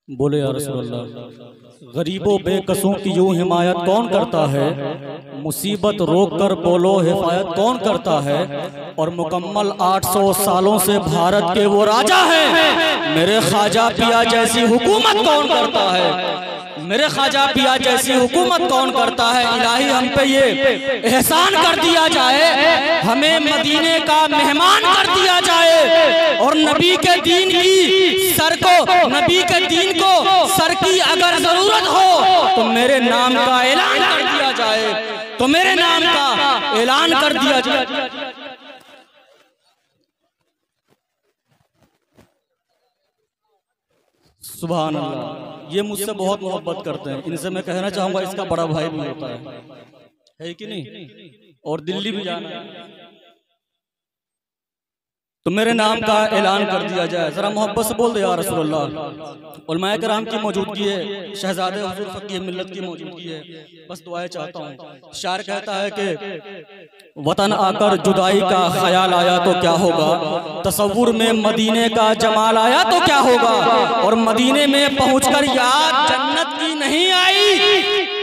बोले या रसूलल्लाह, गरीबों बेकसों की यूं हिमायत कौन करता है, मुसीबत रोक कर बोलो हिफायत कौन करता है, और मुकम्मल 800 सालों से भारत के वो राजा हैं, मेरे ख्वाजा पिया जैसी हुकूमत कौन करता है, मेरे ख्वाजा पिया जैसी हुकूमत कौन करता है। इलाही हम पे ये एहसान कर दिया जाए, हमें मदीने का मेहमान कर दिया जाए, और नबी के दीन की सर को, नबी के दीन को सर की अगर जरूरत हो तो मेरे नाम का ऐलान कर दिया जाए, तो मेरे नाम का ऐलान कर दिया जाए। सुभान अल्लाह। ये मुझसे बहुत मोहब्बत करते हैं, इनसे मैं कहना चाहूंगा इसका बड़ा भाई भी होता है कि नहीं, और दिल्ली भी जाना है तो मेरे नाम का ऐलान कर दिया जाए। जरा मोहब्बत से बोल दे या रसूलल्लाह। उलमाए कराम की मौजूदगी है, शहजादे हुजूर फकीह मिल्लत की मौजूदगी है, बस दुआएं चाहता हूँ। शायर कहता है कि वतन आकर जुदाई का ख्याल आया तो क्या होगा, तसव्वुर में मदीने का जमाल आया तो क्या होगा, और मदीने में पहुंचकर याद जन्नत की नहीं आई,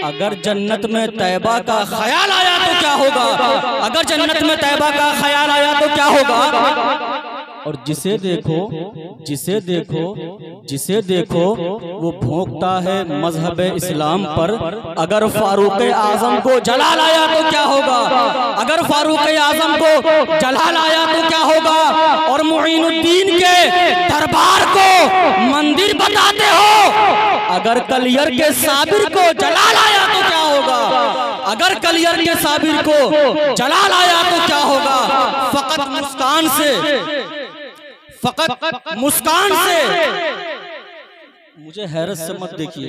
अगर जन्नत में तैबा का ख्याल आया तो क्या होगा, अगर जन्नत में तैबा का ख्याल आया तो क्या होगा। और जिसे देखो जिसे देखो जिसे देखो वो भोंकता है मजहब इस्लाम पर, अगर फारूक आजम को जलाल आया तो क्या होगा, अगर फारूक आजम को जलाल आया तो क्या होगा, और मुईनुद्दीन के दरबार को मंदिर बताते हो, अगर कलियर के साबिर को जलाल आया तो क्या होगा, अगर कलियर के साबिर को जलाल आया तो क्या होगा। फकत मुस्कान से, फकत मुस्कान से मुझे हैरत से मत देखिए,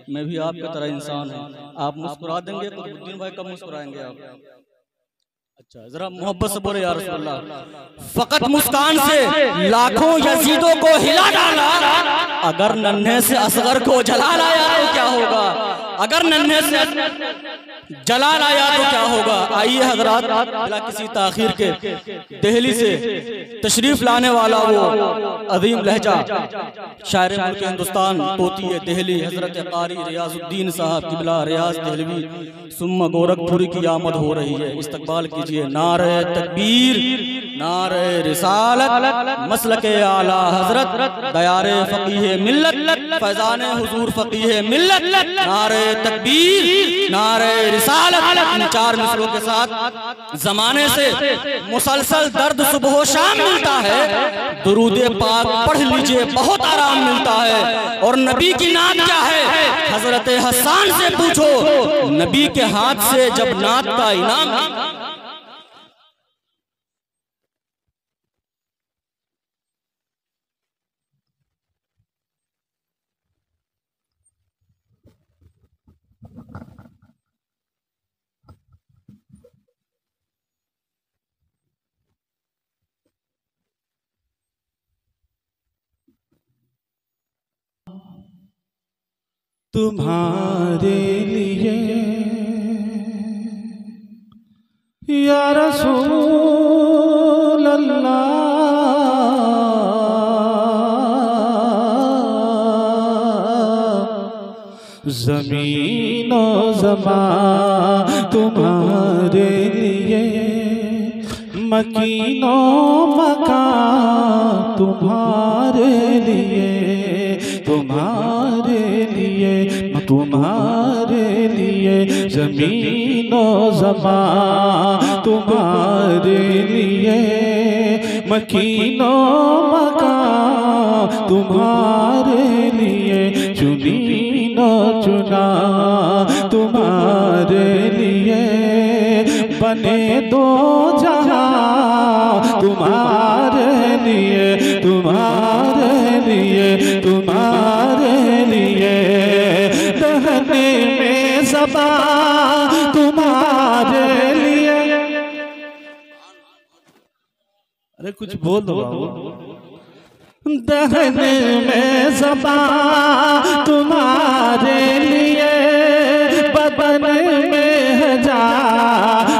मैं भी आपकी तरह इंसान हूँ। आप मुस्कुरा देंगे तो कुतुबुद्दीन भाई कब मुस्कुराएंगे आप। अच्छा जरा मोहब्बत से बोले या रसूलल्लाह। फकत मुस्कान से लाखों यजीदों को हिला डाला, अगर नन्हे से असगर को जलाल आया तो क्या होगा, अगर नन्हे से जलाल आया तो क्या होगा। आइए हजरात, बिला किसी ताखीर के दिल्ली से तशरीफ लाने वाला वो अजीम लहजा शायर मुल्क हिंदुस्तान तोती दिल्ली हजरत कारी रियाजुद्दीन साहब किबला रियाज दिल्ली सुम्मा गोरखपुरी की आमद हो रही है। इस्तकबाल कीजिए। नारे तकबीर, नारे रिसालत, मसलके आला हजरत, दयारे फकीहे मिल्लत, फैजाने हुजूर फकीहे मिल्लत, नारे तकबीर, नारे रिसालत। इन चार मिसलों के साथ जमाने से मुसलसल दर्द सुबह शाम मिलता है, दुरूदे पाक पढ़ लीजिए बहुत आराम मिलता है। और नबी की नात क्या है, हजरत हसन से पूछो, नबी के हाथ से जब नात का इनाम। तुम्हारे लिए या रसूल अल्लाह, ज़मीन और ज़मान तुम्हारे लिए, मकीनो मकान तुम्हारे लिए, तुम्हारे लिए, तुम्हारे लिए, ज़मीन और ज़मान तुम्हारे लिए, मकीनो मकान तुम्हारे लिए, चुनी न चुना तुम्हारे लिए, बने दो जहां तुम्हारे लिए, तुम्हारे लिए, तुम्हारे लिए, दहने में ज़बां तुम्हारे लिए। अरे कुछ बोल दो बाबू। दहने में ज़बां तुम्हारे लिए, बदन में हजा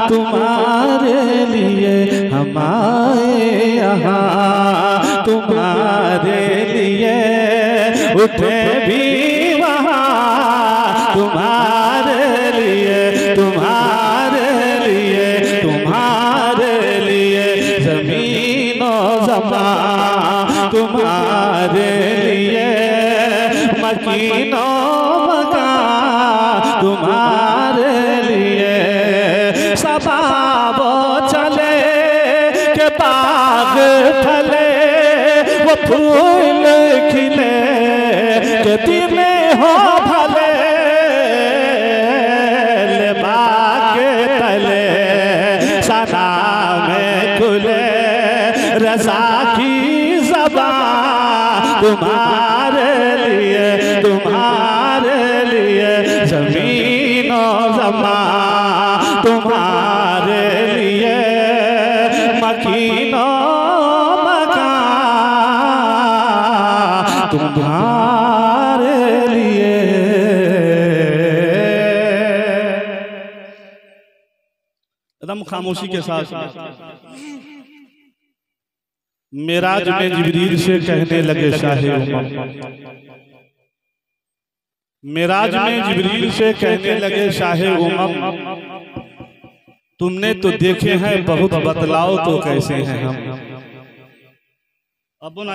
तुम्हारे लिए, हमारे यहाँ तुम्हारे लिए, वो उठे भी वहाँ तुम्हारे लिए, तुम्हारे लिए, तुम्हारे लिए। ज़मीन और ज़मान तुम्हारे लिए, मकीन और मकान तुम्हारे लिए। सबा वो चले के बाग फले, वो फूल खिले के दिले हो भले। बाग तले सना में खुले, रज़ा की ज़बान तुम्हारे लिए, तुम्हारे लिए। ज़मीन और ज़मान तुम्हारे लिए, मकीन और मकान तुम्हारे लिए। एकदम खामोशी के साथ मेराज में जिब्रील से कहने लगे शाहे उमम, मेराज में जिब्रील से कहने लगे शाहे उमम, तुमने तो देखे हैं बहुत, बतलाओ तो कैसे हैं हम। अब बोला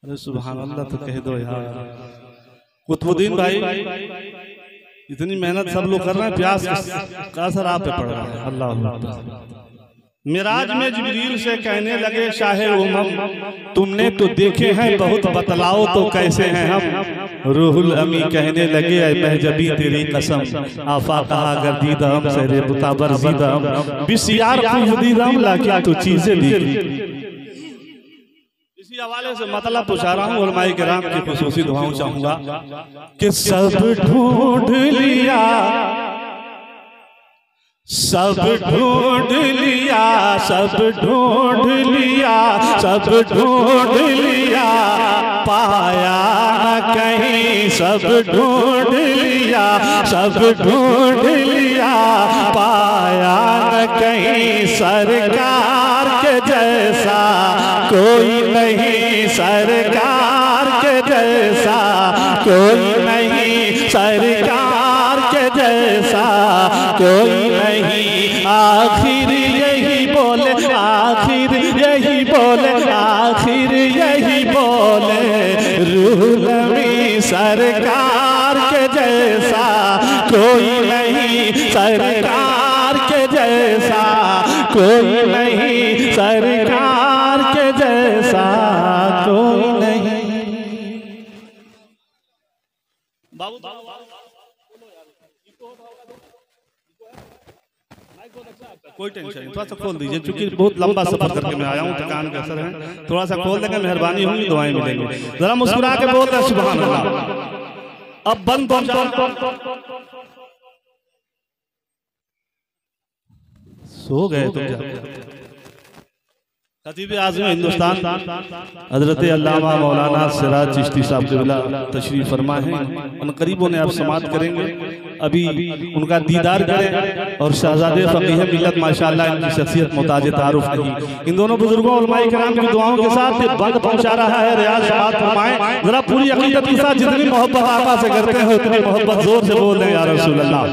अरे सुभान अल्लाह तो कह दो यार। कुतुबुद्दीन भाई इतनी मेहनत सब लोग कर रहे हैं, प्यास का असर आप पे पड़ रहा है। अल्लाह। मिराज में जिब्रील से कहने लगे शाहे उमम, तुमने तो देखे हैं बहुत, बतलाओ तो कैसे हैं हम। रूहुल अमी कहने लगे ऐ महजबी तेरी कसम, आफा कहा गर्दीदम सहरे बुताबर जीदम, बिसियार खुदीदम ला क्या तो चीजें लिखी। इसी हवाले से मतलब पूछा रहा हूँ, उलमाए किराम की खुसूसी दुआओं चाहूंगा कि सब ढूंढ लिया, सब ढूंढ लिया, सब ढूंढ लिया, सब ढूंढ लिया, पाया न कहीं। सब ढूंढ लिया, सब ढूंढ लिया, पाया न कहीं। सरकार के जैसा कोई नहीं, सरकार के जैसा कोई नहीं, सरकार के जैसा कोई नहीं। आखिर यही बोले, आखिर यही बोले, आखिर यही बोले, रूहुल अमी सरकार के जैसा कोई नहीं, सरकार के जैसा कोई नहीं, सरकार के जैसा कोई नहीं। कोई टेंशन नहीं, थोड़ा सा खोल दीजिए, क्योंकि बहुत लंबा सफर करके मैं आया हूँ, थकान का असर है। थोड़ा सा खोल देंगे, मेहरबानी होगी, दुआएं मिलेंगी। जरा मुस्कुरा के बोल रहे सुभान अल्लाह। अब बंद सो गए तुम। खतीब आज़म हिंदुस्तान हजरत अल्लामा मौलाना सिराज चिश्ती साहब क़िबला तशरीफ फरमा है। उन करीबों ने आप समात करेंगे, अभी उनका दीदार करें। और शहजादे फ़क़ीह मिल्लत माशाअल्लाह, इनकी शख्सियत मुताज तारुफ नहीं। इन दोनों बुजुर्गों उलमाए किराम की दुआओं के साथ बंद पहुंचा रहा है रियाज समात फरमाएं। जरा पूरी अक़ीदत के साथ जितनी मोहब्बत आका से करते हैं उतनी मोहब्बत जोर से बोल दें या रसूल अल्लाह।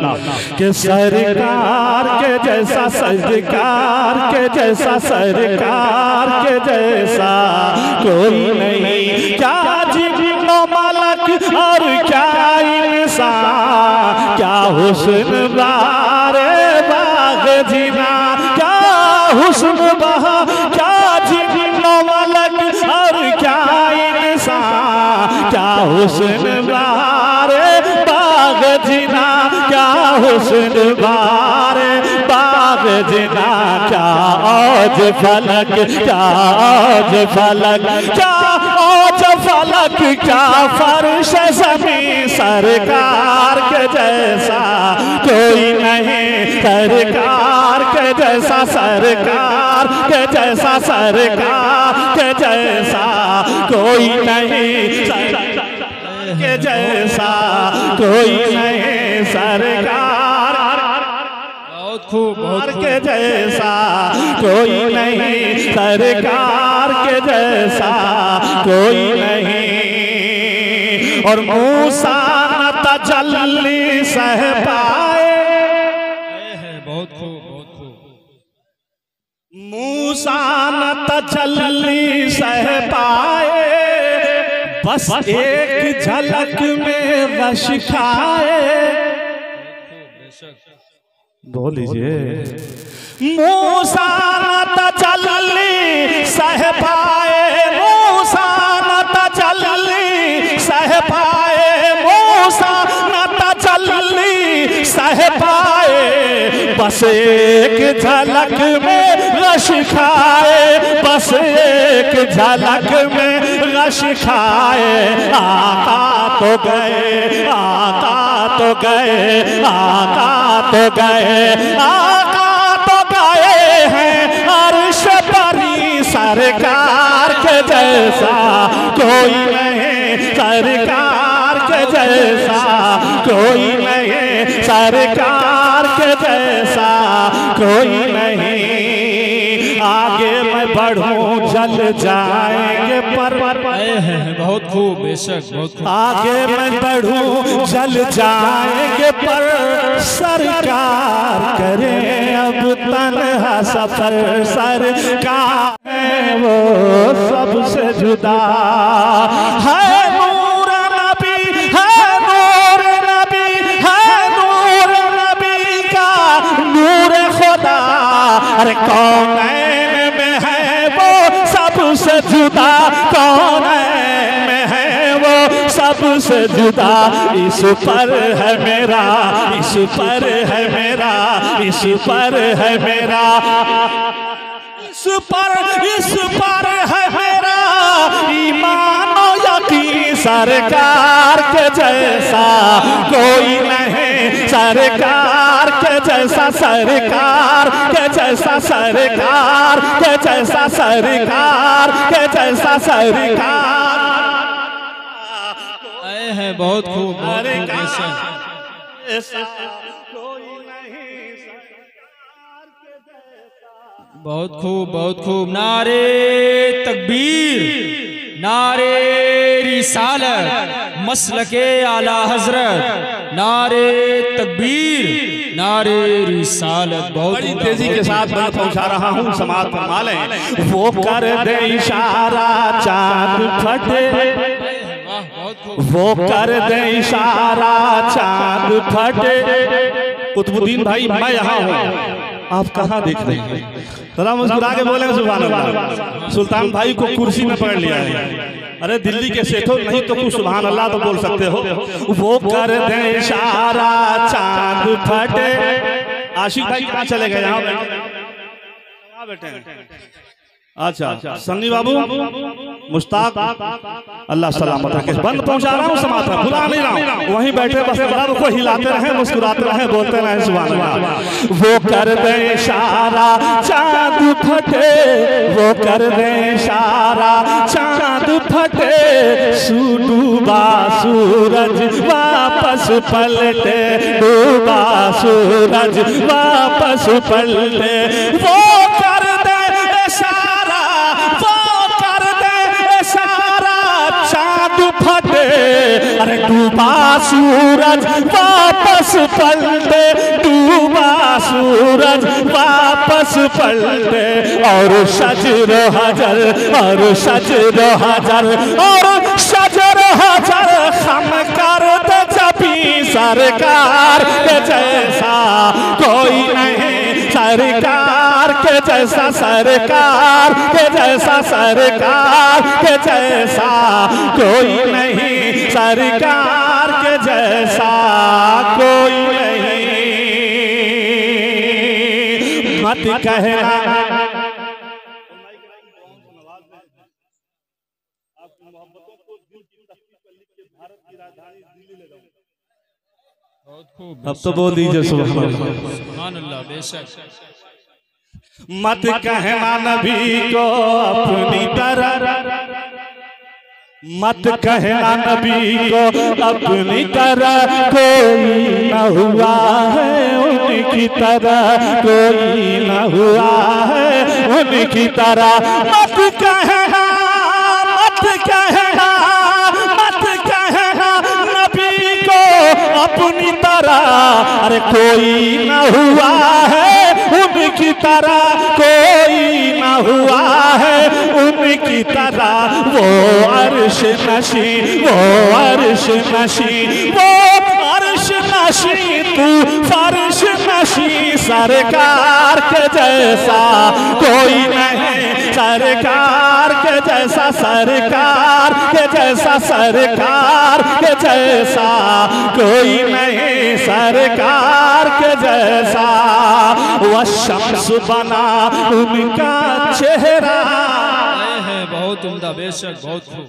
के सरकार के जैसा, सरकार के जैसा, सरकार के जैसा कोई नहीं। क्या जिन्न मलक और क्या इंसान, क्या हुस्न बारे बाग जिना, क्या हुस्न बहा, क्या जिन्न मलक और क्या इंसान, क्या हुस्न बारे बाग जिना, क्या हुस्न बारे बाग जिना। क्या आज फलक, क्या आज फलक, क्या आज फलक, क्या फर्श ज़मीं, सरकार के जैसा कोई नहीं, सरकार के जैसा, सरकार के जैसा, सरकार के जैसा कोई नहीं, सरकार के जैसा कोई नहीं, सरकार खूब के जैसा कोई नहीं, सरकार के जैसा कोई नहीं। और मूसा न तजल्ली सह पाए। बहुत खूब, बहुत खूब। मूसा न तजल्ली सह पाए, बस एक झलक में रश खाए। बोल लीजिए। मूसा न तजल्ली सह पाए, मूसा न तजल्ली सह पाए, मूसा न तजल्ली सह पाए, बस एक झलक में रश खाए, बस एक झलक में रश खाए। आका तो गए, आका तो गए, आका तो गए, आका तो गए हैं अर्श परी सरकार के जैसा कोई नहीं, सरकार के जैसा कोई नहीं, सरकार के जैसा कोई नहीं। आगे मैं बढ़ूं जल जाएंगे पर बहुत खूब, बेशक बहुत खूब। आगे मैं बढ़ूं जल जाएंगे पर सरकार करे अब तन्हा सफर। सरकार है वो सबसे जुदा है, नूर नबी है, नूर नबी है, नूर नबी का नूर खुदा। अरे कौन में है वो सबसे जुदा, कौन में है वो सबसे जुदा। इस पर है मेरा, इस पर है मेरा, इस पर है मेरा, इस पर है मेरा ईमान यकीन। सरकार के जैसा कोई नहीं, सरकार के जैसा, सरकार के जैसा, सरकार के जैसा, सरकार के जैसा, सरकार है। बहुत खूब, बहुत खूब, बेशक। बहुत खूब, बहुत खूब। नारे तकबीर, नारे रिसालत, मसलके आला हजरत, नारे तकबीर, नारे रिसालत। बहुत बड़ी तेजी के साथ मैं पहुंचा रहा हूं, समाप्त फरमा लें। वो कर दे इशारा चांद फटे, वो कर दे इशारा चांद फटे। कुतुबुद्दीन भाई मैं यहाँ हूँ, आप कहाँ देख रहे हैं? जरा मुस्कुरा के बोले सुभान अल्लाह। सुल्तान भाई को कुर्सी में पकड़ लिया है। अरे दिल्ली के सेठो नहीं तो कुछ सुभान अल्लाह तो बोल सकते हो। वो कर दे इशारा चांद फटे। आशिक भाई कहाँ चले गए? यहाँ बैठे हैं। अच्छा सन्नी बाबू, मुश्ताक, अल्लाह सलामत रखे। बंद पहुंचा रहा हूँ, समाप्त भुला नहीं रहा हूँ। वहीं बैठे बस बराबर को हिलाते रहे, मुस्कुराते रहे, बोलते रहे सुभान अल्लाह। वो कर दे इशारा चांद फटे, वो कर दे इशारा चांद फटे, डूबा सूरज वापस पलटे, डूबा सूरज वापस पलटे। वो कर दे इशारा, वो कर दे इशारा चांद फटे, अरे डूबा सूरज वापस पलटे, डूबा सूरज वापस पलटे। और शजर हजर, और शजर हजर, और शजर हजर खम कर दे जबी सरकार के जैसा कोई नहीं, सरकार के जैसा, सरकार के जैसा, सरकार के जैसा कोई नहीं, सरकार के जैसा कोई नहीं। मत कहना अब तो बोल दीजिए सुभान अल्लाह। बेशक। मत कहना नबी को अपनी तरह, मत कहना नबी को अपनी तरह, कोई न हुआ है उनकी तरह, कोई न हुआ है उनकी तरह। मत कहना, मत कहना, मत कहना कोई न हुआ है उनकी तरह, कोई न हुआ है उनकी तरह। वो अर्श नशी, वो अर्श नशी, वो अर्श नशी, तू फर्श नशी, सरकार के जैसा कोई नहीं, सरकार के जैसा, सरकार के जैसा, सरकार के जैसा कोई नहीं, सरकार के जैसा। वह शम्स बना उनका चेहरा, है बहुत उम्दा, बेशक बहुत खूब।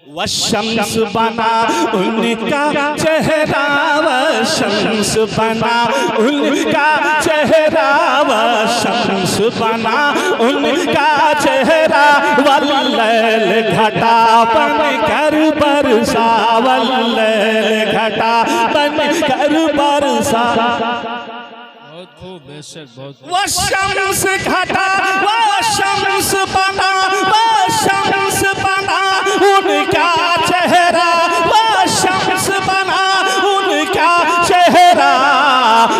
वह शम्स बना उनका चेहरा, वह शम्स बना उनका चेहरा, वह शम्स बना उनका चेहरा। वल्लैल घटा बन कर बरसा, वल्लैल घटा बन कर बरसा। बहुत खूब, बेशक बहुत खूब। वह शम्स घटा, वह शम्स बना, वह शम्स बना उनका चेहरा, वह शम्स बना उनका चेहरा।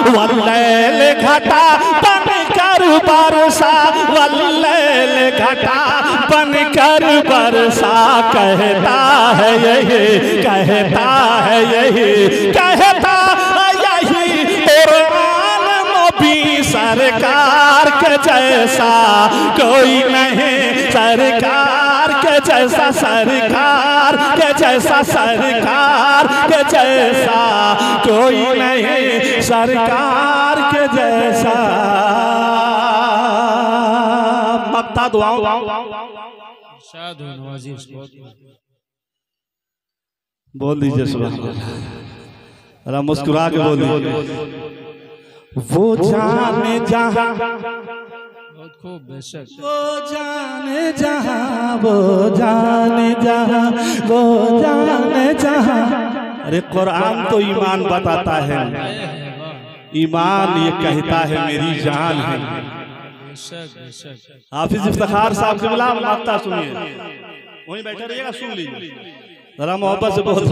वल्लैल घटा बन कर बरसा, वल्लैल घटा बन कर बरसा। कहता है यही, कहता है यही, कहता है यही कुरान नबी, सरकार के जैसा कोई नहीं, सरकार के जैसा, सरकार के जैसा, सरकार के जैसा कोई नहीं, सरकार के जैसा। मक्ता दुआओं शाद हो नवाजी, बहुत खूब। बोल दीजिए सुभान अल्लाह, मुस्कुरा के बोल दीजिए। वो जाने जहां, बहुत खूब, बेशक। वो जाने जहां, वो जाने जहां, वो जाने जहां। अरे कुरान तो ईमान बताता है, ईमान ये कहता है मेरी जान है। बेशक बेशक। हाफिज इफ्तिखार साहब से बुला, माता सुनिए, वहीं बैठे रहिएगा, सुन लीजिए जरा मोहब्बत से बहुत।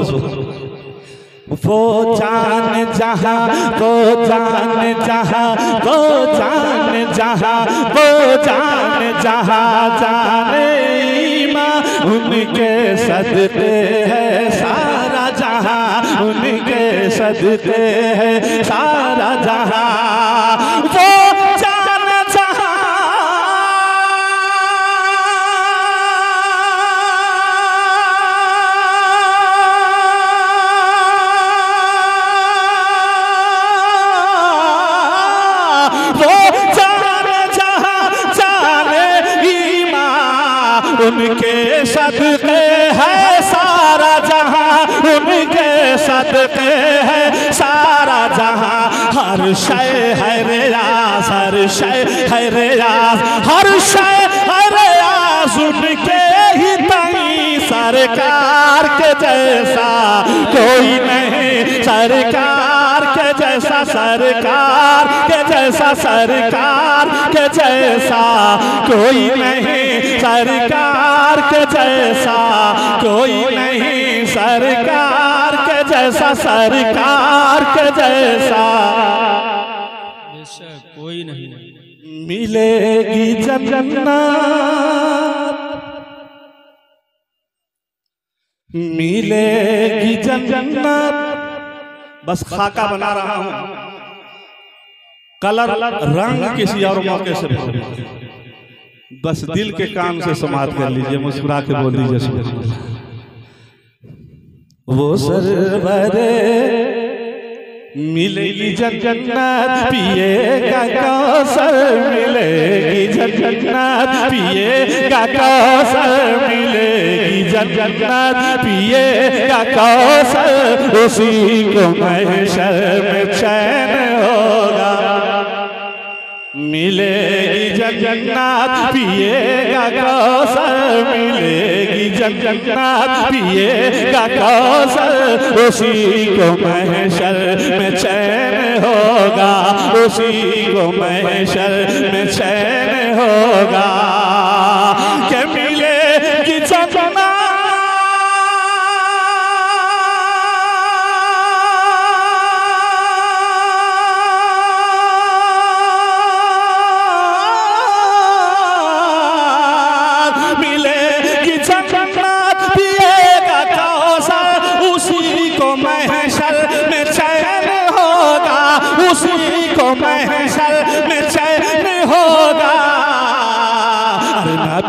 वो जान जहां, वो जान जहां, वो जान जहां, वो जान जहां, जाने ईमान उनके सदके है सारा जहां, उनके सदके है सारा जहां। वो उनके सदके है सारा जहां, उनके सदके है सारा जहां। हर शय है रियाज, हर शय है रियाज, हर शय है रियाज उनके ही तई। सरकार के जैसा कोई नहीं, सरकार के जैसा, सरकार के जैसा, सरकार के जैसा कोई नहीं, सरकार के जैसा कोई नहीं, सरकार के जैसा, सरकार के जैसा बेशक कोई नहीं। मिलेगी जन्नत, मिलेगी जन्नत। बस खाका बना रहा हूं, कलर रंग किसी और मौके से बस दिल के काम से समाप्त कर लीजिए, मुस्कुरा के बोल दीजिए। वो सरवरे मिलेगी जन्नत, पिएगा कौसर, मिलेगी जन्नत, पिएगा कौसर, मिलेगी जन्नत, पिएगा कौसर। उसी को महशर में चैन होगा, मिलेगी जन्नत, पिएगा कौसर, मिलेगी जन्नत, पिएगा कौसर। उसी को महशर में चैन होगा, उसी को महशर में चैन होगा कि मिलेगी जन्नत।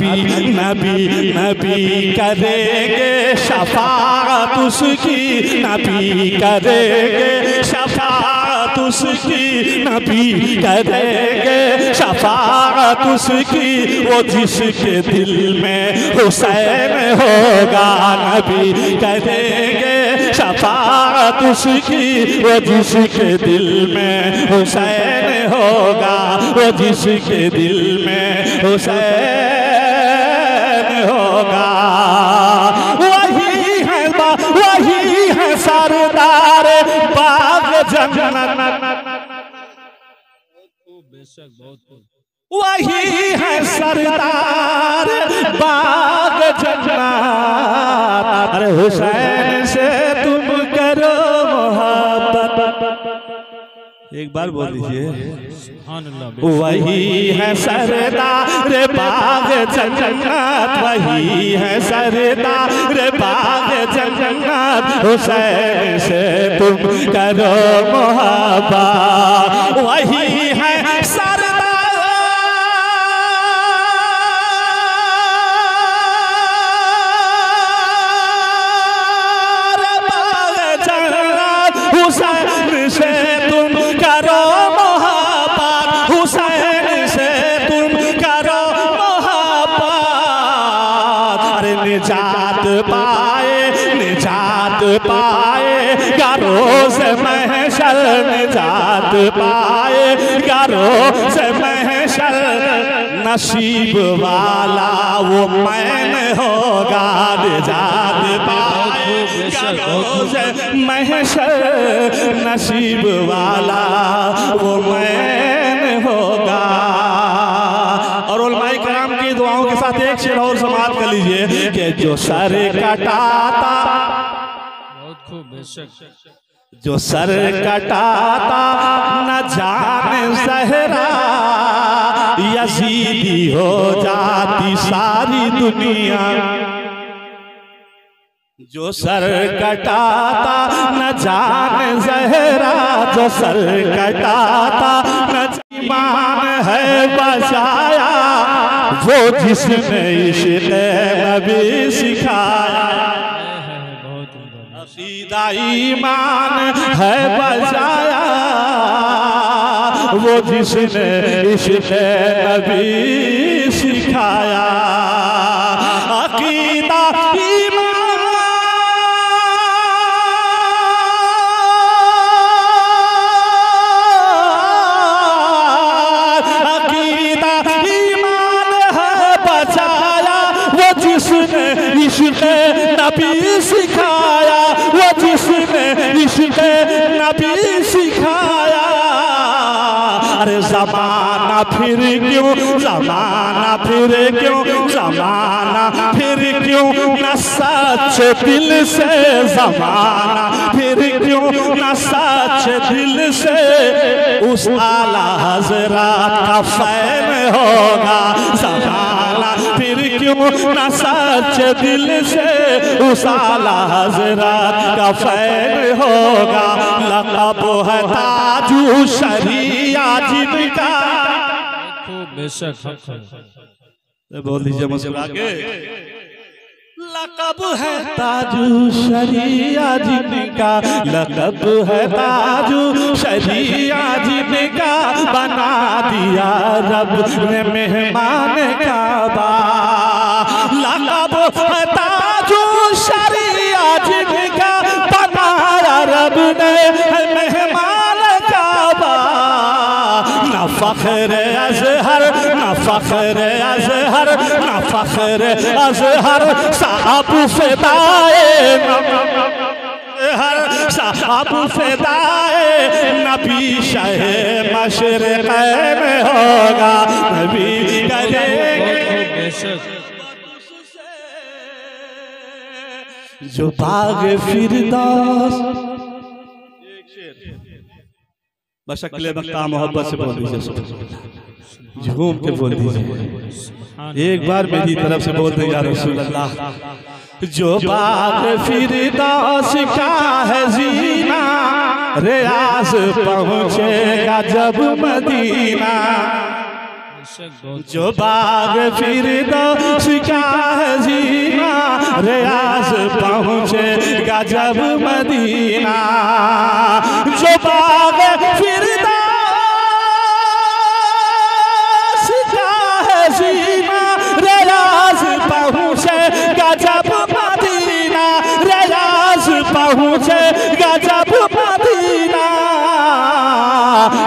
नबी नबी नबी करेंगे शफाअत उसकी, नबी करेंगे शफाअत उसकी, नबी करेंगे शफाअत उसकी। वो जिसके दिल में हुसैन होगा, नबी करेंगे शफाअत उसकी। वो जिसके दिल में हुसैन होगा, वो जिसके दिल में हुसैन होगा, वही है सरदार बाग जन्नत। बेशक बहुत वही है सरदार बाग जन्नत। अरे हुसैन से तुम करो मोहब्बत। एक बार बोल दीजिए। वही है सरदार बाग जन्नत, वही है सरदार बाग जन्नत। हुसैन से तुम करो मोहब्बत। वही है सरदार बाग जन्नत। हुसैन से तुम करो मोहब्बत, हुसैन से तुम करो मोहब्बत। अरे निजात पाए रोज़ महशर, निजात पाए रोज़ महशर। नसीब वाला वो मैन होगा, निजात पाए रोज़ महशर। नसीब वाला वो मैन होगा। और उलमाए कराम की दुआओं के साथ एक शेर और समाप्त कर लीजिए कि जो सर कटाता, बहुत खूब बेशक, जो सर कटाता न जाने ज़हरा, यजीदी हो जाती सारी दुनिया। जो सर कटाता न जाने ज़हरा, जो सर कटाता न ईमान है बचाया। वो जिसने इश्क़ नबी सिखाया, अक़ीदा ईमान है बचाया। वो जिसने इश्क़ नबी सिखाया, अक़ीदा ईमान इश्क़ नबी सिखाया। वो जिसने इश्क़ नबी सिखाया। अरे ज़माना फिर क्यों, ज़माना फिर क्यों, ज़माना फिर क्यों न सच दिल से, ज़माना फिर क्यों न सच दिल से। उस आला हज़रत का फैन होगा, ज़माना फिर क्यों न सच दिल से। उस आला हज़रत का फैन होगा। लक़ब है ताजु शरिया जिनका, बेशक बोल दीजिए मुस्कुरा के। लक़ब है ताजु शरिया जिनका, लक़ब है ताजु शरिया जिनका। बना दिया रब ने मेहमान काबा। लक़ब है ताजु शरिया जिनका, बनाया रब ने मेहमान काबा। न फ़ख्र अज़हर, न फ़ख्र अज़हर, न फ़ख्र अज़हर साहब फ़िदाए हर साहब फ़िदाए नबी शहे मशरिक़ में होगा। नबी करेंगे जो बाग फिरदौस। बशक्ल मक्ता मोहब्बत से बोल दीजिए, झूम के बोल दीजिए। एक बार मेरी तरफ से बोल दें या रसूल अल्लाह। जो बाग फिरदौस का है जीना, रियाज पहुँचेगा जब मदीना। जो बाग फिरदौस का है जीना, रियाज पहुँचेगा जब मदीना। जो बाग फिरदौस का है जीना, रियाज पहुँचेगा जब मदीना, रियाज पहुँचेगा जब मदीना।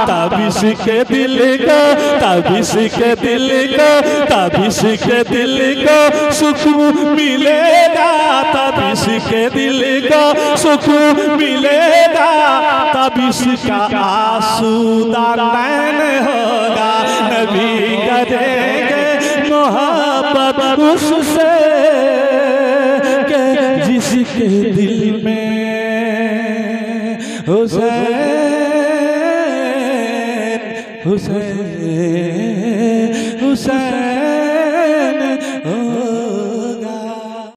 तब इसके दिल को, तब इसके दिल को, तब इसके दिल को सुकून मिलेगा, तब इसके दिल को सुकून मिलेगा। तब इसका आसूदा नैन होगा, नबी करेंगे मोहब्बत उससे के जिसके दिल में हुसैन हुसैन हुसैन